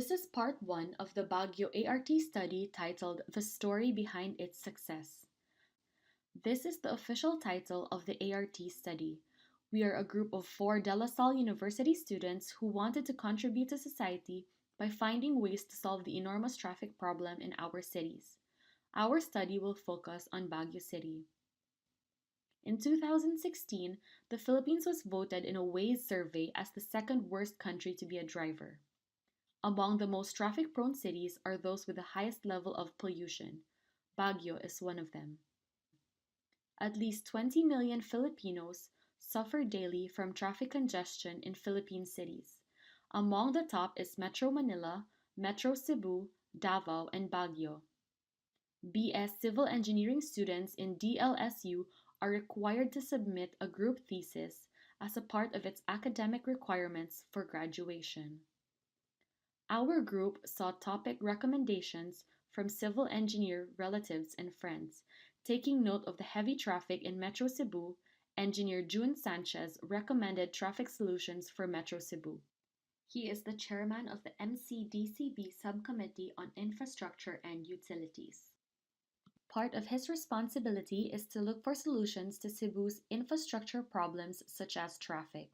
This is part 1 of the Baguio ART study titled The Story Behind Its Success. This is the official title of the ART study. We are a group of 4 De La Salle University students who wanted to contribute to society by finding ways to solve the enormous traffic problem in our cities. Our study will focus on Baguio City. In 2016, the Philippines was voted in a Waze survey as the second worst country to be a driver. Among the most traffic-prone cities are those with the highest level of pollution. Baguio is one of them. At least 20 million Filipinos suffer daily from traffic congestion in Philippine cities. Among the top is Metro Manila, Metro Cebu, Davao, and Baguio. BS Civil Engineering students in DLSU are required to submit a group thesis as a part of its academic requirements for graduation. Our group sought topic recommendations from civil engineer relatives and friends. Taking note of the heavy traffic in Metro Cebu, engineer June Sanchez recommended traffic solutions for Metro Cebu. He is the chairman of the MCDCB Subcommittee on Infrastructure and Utilities. Part of his responsibility is to look for solutions to Cebu's infrastructure problems such as traffic.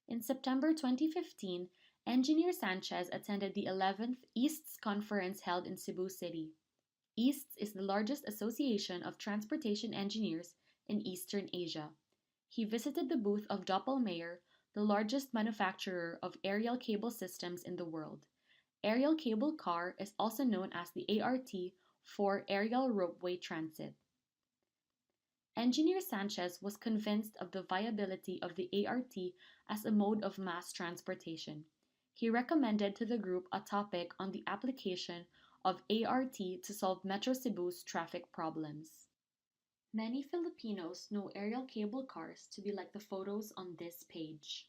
In September 2015, Engineer Sanchez attended the 11th EASTS conference held in Cebu City. EASTS is the largest association of transportation engineers in Eastern Asia. He visited the booth of Doppelmayr, the largest manufacturer of aerial cable systems in the world. Aerial cable car is also known as the ART for Aerial Ropeway Transit. Engineer Sanchez was convinced of the viability of the ART as a mode of mass transportation. He recommended to the group a topic on the application of ART to solve Metro Cebu's traffic problems. Many Filipinos know aerial cable cars to be like the photos on this page.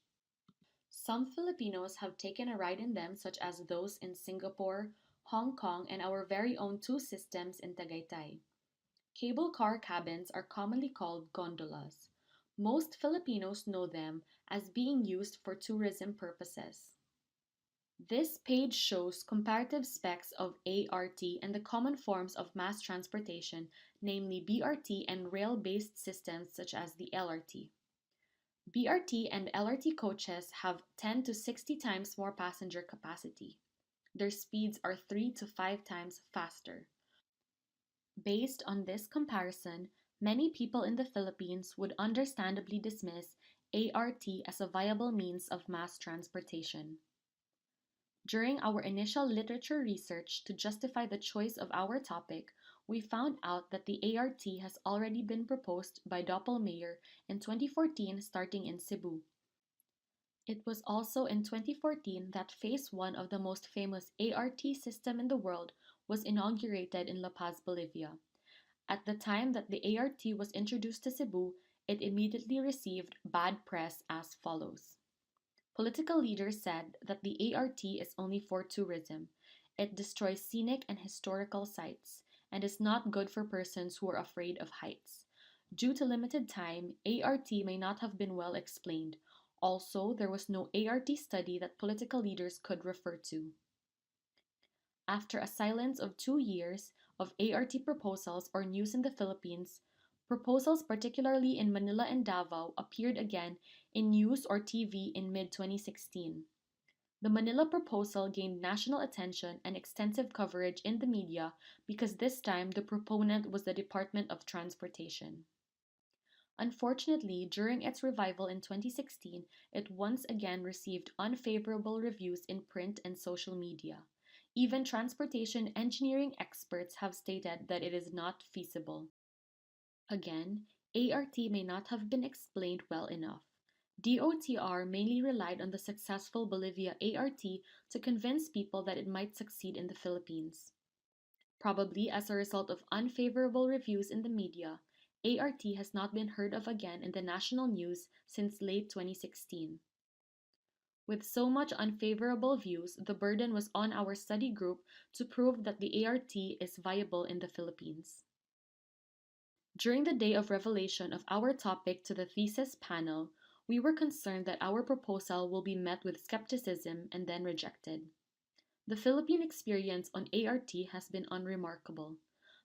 Some Filipinos have taken a ride in them, such as those in Singapore, Hong Kong, and our very own two systems in Tagaytay. Cable car cabins are commonly called gondolas. Most Filipinos know them as being used for tourism purposes. This page shows comparative specs of ART and the common forms of mass transportation, namely BRT and rail-based systems such as the LRT. BRT and LRT coaches have 10 to 60 times more passenger capacity. Their speeds are 3 to 5 times faster. Based on this comparison, many people in the Philippines would understandably dismiss ART as a viable means of mass transportation. During our initial literature research to justify the choice of our topic, we found out that the ART has already been proposed by Doppelmayr in 2014 starting in Cebu. It was also in 2014 that Phase 1 of the most famous ART system in the world was inaugurated in La Paz, Bolivia. At the time that the ART was introduced to Cebu, it immediately received bad press as follows. Political leaders said that the ART is only for tourism. It destroys scenic and historical sites and is not good for persons who are afraid of heights. Due to limited time, ART may not have been well explained. Also, there was no ART study that political leaders could refer to. After a silence of 2 years of ART proposals or news in the Philippines, proposals particularly in Manila and Davao appeared again in news or TV in mid-2016. The Manila proposal gained national attention and extensive coverage in the media because this time the proponent was the Department of Transportation. Unfortunately, during its revival in 2016, it once again received unfavorable reviews in print and social media. Even transportation engineering experts have stated that it is not feasible. Again, ART may not have been explained well enough. DOTR mainly relied on the successful Bolivia ART to convince people that it might succeed in the Philippines. Probably as a result of unfavorable reviews in the media, ART has not been heard of again in the national news since late 2016. With so much unfavorable views, the burden was on our study group to prove that the ART is viable in the Philippines. During the day of revelation of our topic to the thesis panel, we were concerned that our proposal will be met with skepticism and then rejected. The Philippine experience on ART has been unremarkable.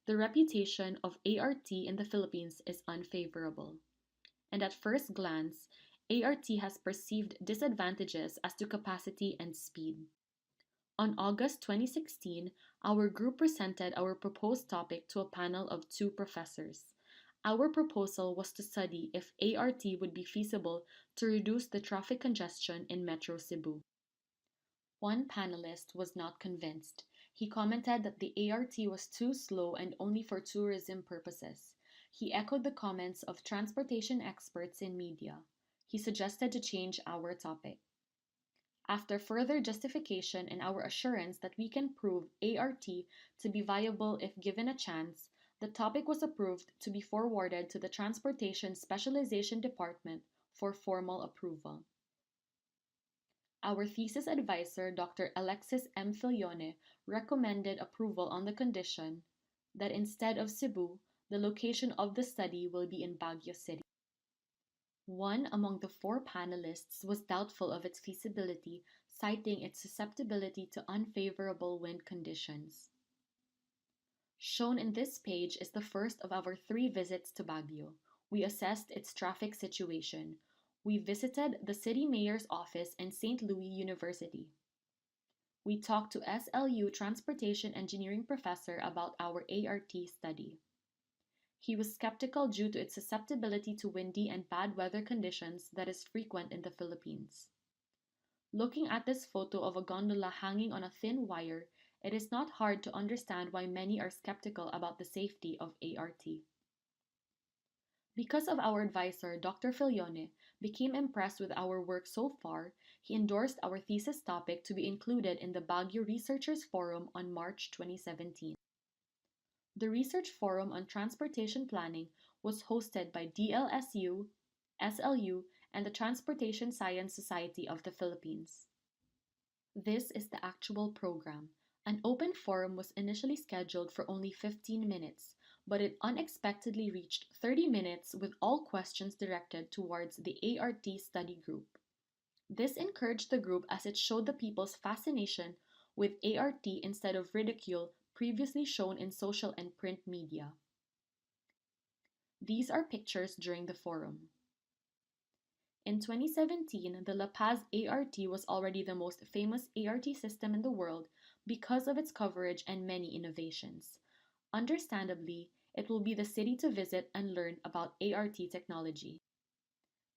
The reputation of ART in the Philippines is unfavorable, and at first glance, ART has perceived disadvantages as to capacity and speed. On August 2016, our group presented our proposed topic to a panel of two professors. Our proposal was to study if ART would be feasible to reduce the traffic congestion in Metro Cebu. One panelist was not convinced. He commented that the ART was too slow and only for tourism purposes. He echoed the comments of transportation experts in media. He suggested to change our topic. After further justification and our assurance that we can prove ART to be viable if given a chance, the topic was approved to be forwarded to the Transportation Specialization Department for formal approval. Our thesis advisor, Dr. Alexis M. Filione, recommended approval on the condition that instead of Cebu, the location of the study will be in Baguio City. One among the four panelists was doubtful of its feasibility, citing its susceptibility to unfavorable wind conditions. Shown in this page is the first of our 3 visits to Baguio. We assessed its traffic situation. We visited the city mayor's office and St. Louis University. We talked to SLU Transportation Engineering professor about our ART study. He was skeptical due to its susceptibility to windy and bad weather conditions that is frequent in the Philippines. Looking at this photo of a gondola hanging on a thin wire, it is not hard to understand why many are skeptical about the safety of ART. Because of our advisor, Dr. Filione, became impressed with our work so far, he endorsed our thesis topic to be included in the Baguio Researchers Forum on March 2017. The Research Forum on Transportation Planning was hosted by DLSU, SLU, and the Transportation Science Society of the Philippines. This is the actual program. An open forum was initially scheduled for only 15 minutes, but it unexpectedly reached 30 minutes with all questions directed towards the ART study group. This encouraged the group as it showed the people's fascination with ART instead of ridicule previously shown in social and print media. These are pictures during the forum. In 2017, the La Paz ART was already the most famous ART system in the world because of its coverage and many innovations. Understandably, it will be the city to visit and learn about ART technology.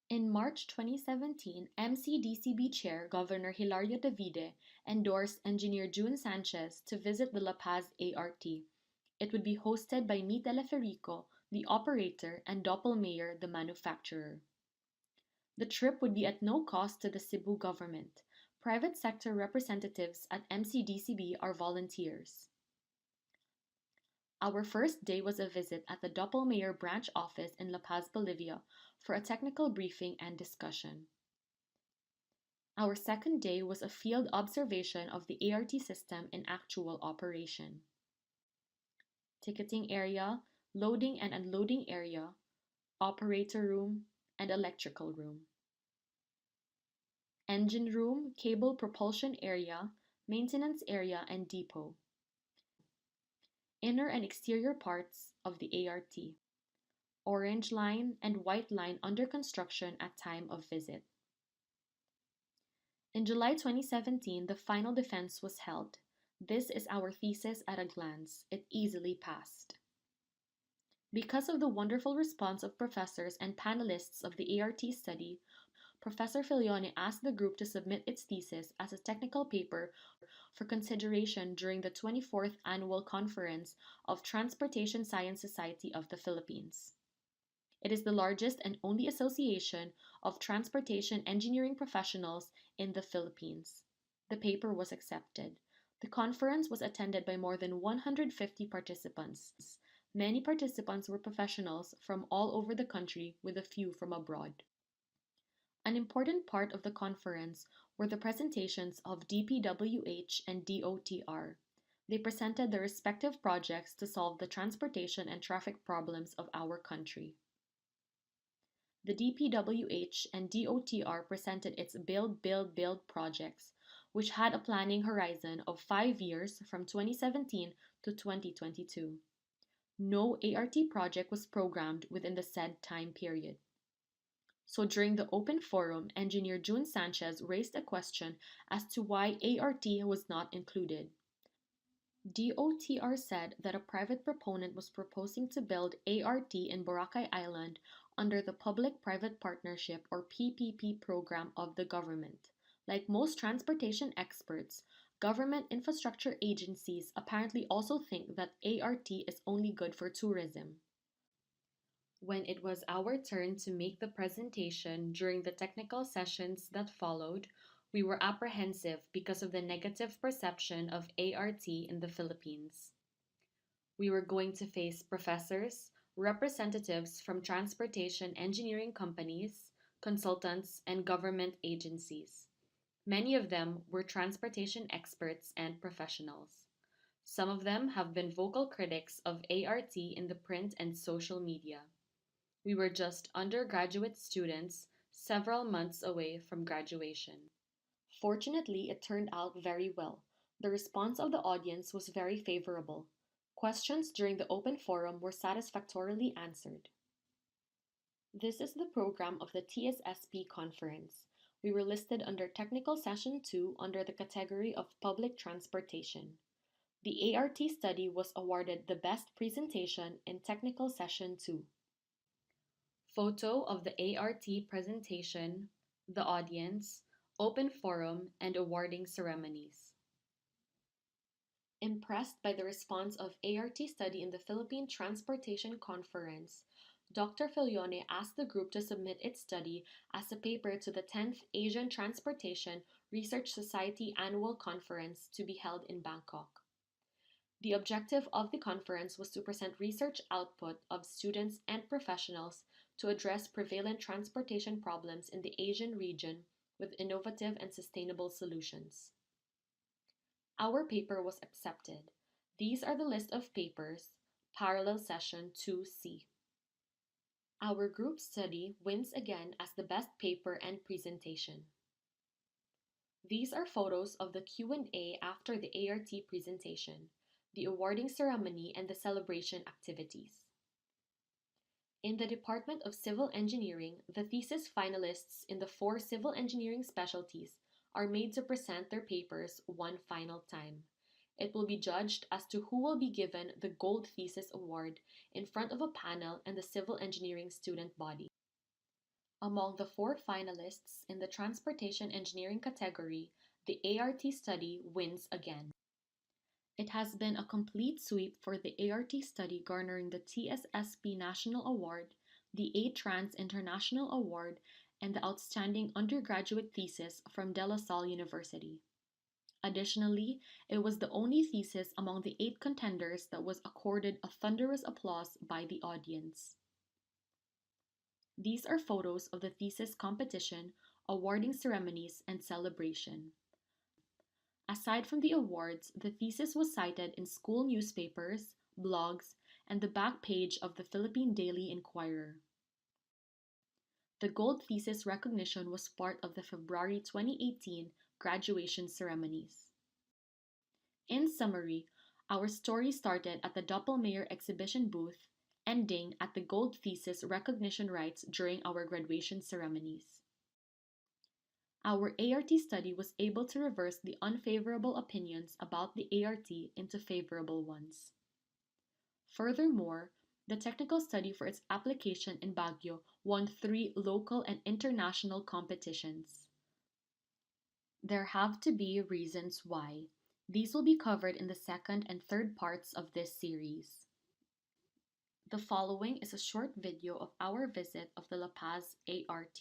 In March 2017, MCDCB Chair Governor Hilario Davide endorsed Engineer June Sanchez to visit the La Paz ART. It would be hosted by Mi Teleferico, the operator, and Doppel Mayor, the manufacturer. The trip would be at no cost to the Cebu government. Private sector representatives at MCDCB are volunteers. Our first day was a visit at the Doppelmayr branch office in La Paz, Bolivia, for a technical briefing and discussion. Our second day was a field observation of the ART system in actual operation. Ticketing area, loading and unloading area, operator room, and electrical room. Engine room, cable propulsion area, maintenance area, and depot. Inner and exterior parts of the ART. Orange line and white line under construction at time of visit. In July 2017, the final defense was held. This is our thesis at a glance. It easily passed. Because of the wonderful response of professors and panelists of the ART study, Professor Filione asked the group to submit its thesis as a technical paper for consideration during the 24th Annual Conference of Transportation Science Society of the Philippines. It is the largest and only association of transportation engineering professionals in the Philippines. The paper was accepted. The conference was attended by more than 150 participants. Many participants were professionals from all over the country, with a few from abroad. An important part of the conference were the presentations of DPWH and DOTR. They presented their respective projects to solve the transportation and traffic problems of our country. The DPWH and DOTR presented its Build, Build, Build projects, which had a planning horizon of 5 years from 2017 to 2022. No ART project was programmed within the said time period. So during the open forum, engineer June Sanchez raised a question as to why ART was not included. DOTR said that a private proponent was proposing to build ART in Boracay Island under the Public-Private Partnership or PPP program of the government. Like most transportation experts, government infrastructure agencies apparently also think that ART is only good for tourism. When it was our turn to make the presentation during the technical sessions that followed, we were apprehensive because of the negative perception of ART in the Philippines. We were going to face professors, representatives from transportation engineering companies, consultants, and government agencies. Many of them were transportation experts and professionals. Some of them have been vocal critics of ART in the print and social media. We were just undergraduate students, several months away from graduation. Fortunately, it turned out very well. The response of the audience was very favorable. Questions during the open forum were satisfactorily answered. This is the program of the TSSP conference. We were listed under Technical Session 2 under the category of Public Transportation. The ART study was awarded the Best Presentation in Technical Session 2. Photo of the ART presentation, the audience, open forum, and awarding ceremonies. Impressed by the response of ART study in the Philippine Transportation Conference, Dr. Filione asked the group to submit its study as a paper to the 10th Asian Transportation Research Society Annual Conference to be held in Bangkok. The objective of the conference was to present research output of students and professionals to address prevalent transportation problems in the Asian region with innovative and sustainable solutions. Our paper was accepted. These are the list of papers, Parallel Session 2C. Our group study wins again as the best paper and presentation. These are photos of the Q&A after the ART presentation, the awarding ceremony, and the celebration activities. In the Department of Civil Engineering, the thesis finalists in the 4 civil engineering specialties are made to present their papers one final time. It will be judged as to who will be given the Gold Thesis Award in front of a panel and the civil engineering student body. Among the 4 finalists in the transportation engineering category, the ART study wins again. It has been a complete sweep for the ART study, garnering the TSSP National Award, the A-Trans International Award, and the Outstanding Undergraduate Thesis from De La Salle University. Additionally, it was the only thesis among the 8 contenders that was accorded a thunderous applause by the audience. These are photos of the thesis competition, awarding ceremonies, and celebration. Aside from the awards, the thesis was cited in school newspapers, blogs, and the back page of the Philippine Daily Inquirer. The Gold Thesis recognition was part of the February 2018 graduation ceremonies. In summary, our story started at the Doppelmayr exhibition booth, ending at the Gold Thesis recognition rites during our graduation ceremonies. Our ART study was able to reverse the unfavorable opinions about the ART into favorable ones. Furthermore, the technical study for its application in Baguio won 3 local and international competitions. There have to be reasons why. These will be covered in the second and third parts of this series. The following is a short video of our visit of the La Paz ART.